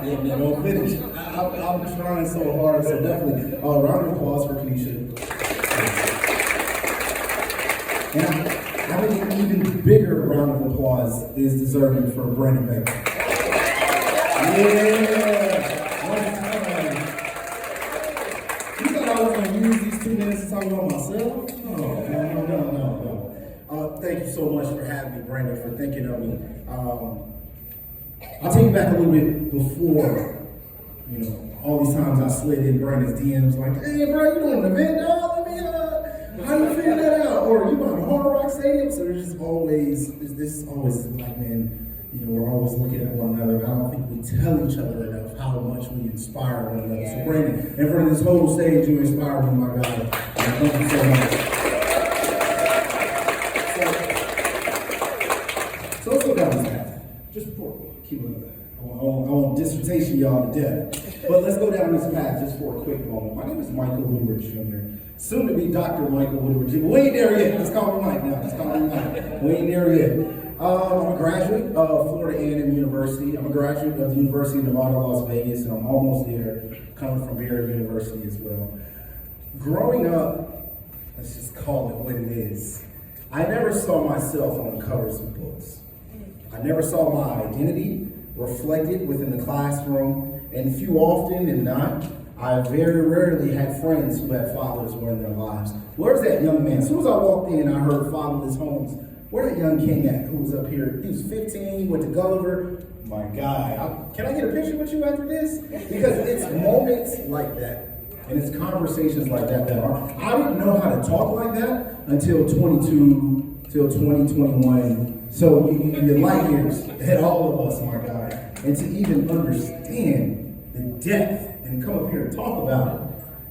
Yeah, man, don't finish. I'm trying so hard, so definitely. Round of applause for Keisha. And I think an even bigger round of applause is deserving for Brandon Vega. Yeah! One time. You thought I was going to use these 2 minutes to talk about myself? No. Thank you so much for having me, Brandon, for thinking of me. I'll take you back a little bit before, all these times I slid in Brandon's DMs like, hey, bro, you doing an event, dog? How do you figure that out? Or you going to Hard Rock Stadium? So there's just always this black man, we're always looking at one another. I don't think we tell each other enough how much we inspire one another. So Brandon, in front of this whole stage, you inspire me, my God. Thank you so much. So let's go down this path. Just before, keep it up. I won't dissertation y'all to death. But let's go down this path just for a quick moment. My name is Michael Woodward Jr., soon to be Dr. Michael Woodward Jr. We ain't there yet. Let's call me Mike now. We ain't there yet. I'm a graduate of Florida A&M University. I'm a graduate of the University of Nevada, Las Vegas, and I'm almost there, coming from Baylor University as well. Growing up, let's just call it what it is, I never saw myself on the covers of books. I never saw my identity reflected within the classroom, and few often than not, I very rarely had friends who had fathers who were in their lives. Where's that young man? As soon as I walked in, I heard fatherless homes. Where's that young king at who was up here? He was 15, went to Gulliver. My God, can I get a picture with you after this? Because it's moments like that, and it's conversations like that I didn't know how to talk like that until 22, till 2021. So you're light years ahead of all of us, my God. And to even understand the depth and come up here and talk about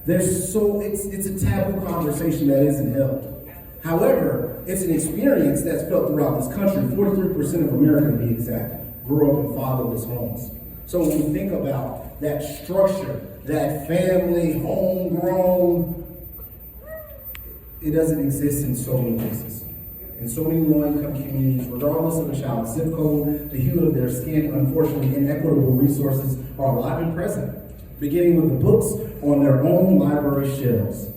it, it's a taboo conversation that isn't held. However, it's an experience that's felt throughout this country. 43% of America, to be exact, grew up in fatherless homes. So when we think about that structure, that family, homegrown, it doesn't exist in so many places. In so many low-income communities, regardless of a child's zip code, the hue of their skin, unfortunately, inequitable resources are alive and present, beginning with the books on their own library shelves.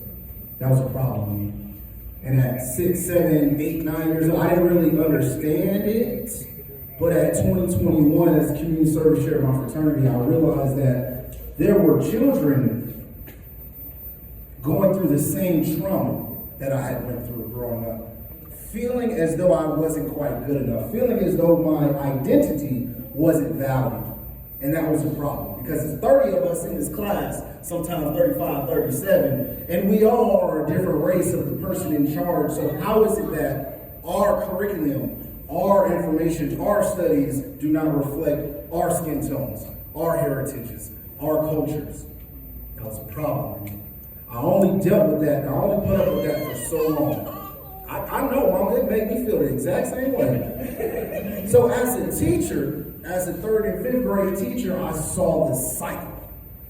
That was a problem with me. And at 6, 7, 8, 9 years old, I didn't really understand it. But at 2021, as a community service chair of my fraternity, I realized that there were children going through the same trauma that I had went through growing up. Feeling as though I wasn't quite good enough, feeling as though my identity wasn't valued. And that was a problem, because there's 30 of us in this class, sometimes 35, 37, and we all are a different race of the person in charge. So how is it that our curriculum, our information, our studies do not reflect our skin tones, our heritages, our cultures? That was a problem. I only dealt with that, I only put up with that for so long. I know, Mama, it made me feel the exact same way. So as a teacher, as a 3rd and 5th grade teacher, I saw the cycle.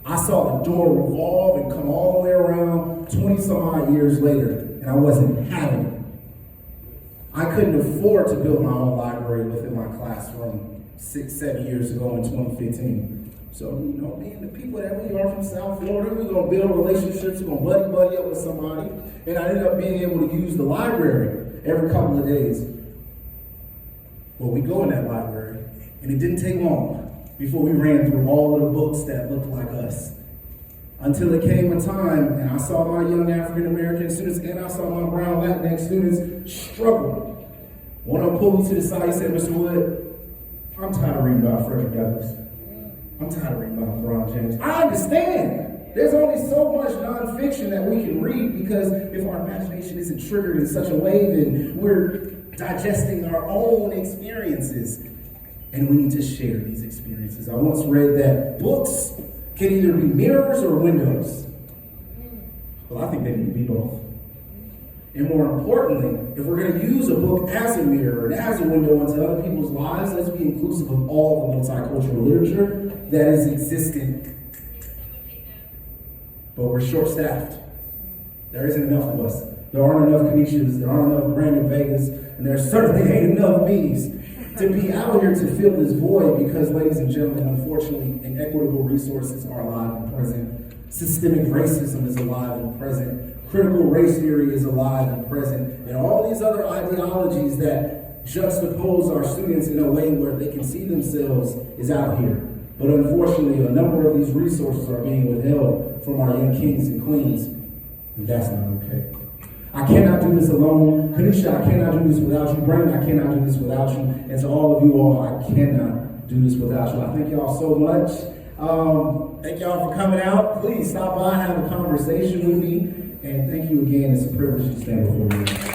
I saw the door revolve and come all the way around 20 some odd years later, and I wasn't having it. I couldn't afford to build my own library within my classroom 6, 7 years ago in 2015. So, me and the people that we are from South Florida, we're going to build relationships, we're going to buddy up with somebody. And I ended up being able to use the library every couple of days. Well, we go in that library, and it didn't take long before we ran through all of the books that looked like us. Until it came a time, and I saw my young African-American students, and I saw my brown Latinx students struggle. One of them pulled me to the side and said, Mr. Wood, I'm tired of reading about Frederick Douglass. I'm tired of reading about LeBron James. I understand. There's only so much nonfiction that we can read, because if our imagination isn't triggered in such a way, then we're digesting our own experiences. And we need to share these experiences. I once read that books can either be mirrors or windows. Well, I think they need to be both. And more importantly, if we're going to use a book as a mirror and as a window into other people's lives, let's be inclusive of all the multicultural literature that is existent. But we're short-staffed. There isn't enough of us. There aren't enough Kanishas, there aren't enough Brandon Vegas, and there certainly ain't enough me's. to be out here to fill this void because, ladies and gentlemen, unfortunately, inequitable resources are alive and present. Systemic racism is alive and present. Critical race theory is alive and present. And all these other ideologies that juxtapose our students in a way where they can see themselves is out here. But unfortunately, a number of these resources are being withheld from our young kings and queens. And that's not okay. I cannot do this alone. Kanisha, I cannot do this without you. Brandon, I cannot do this without you. And to all of you all, I cannot do this without you. I thank y'all so much. Thank y'all for coming out. Please stop by, have a conversation with me. And thank you again. It's a privilege to stand before you.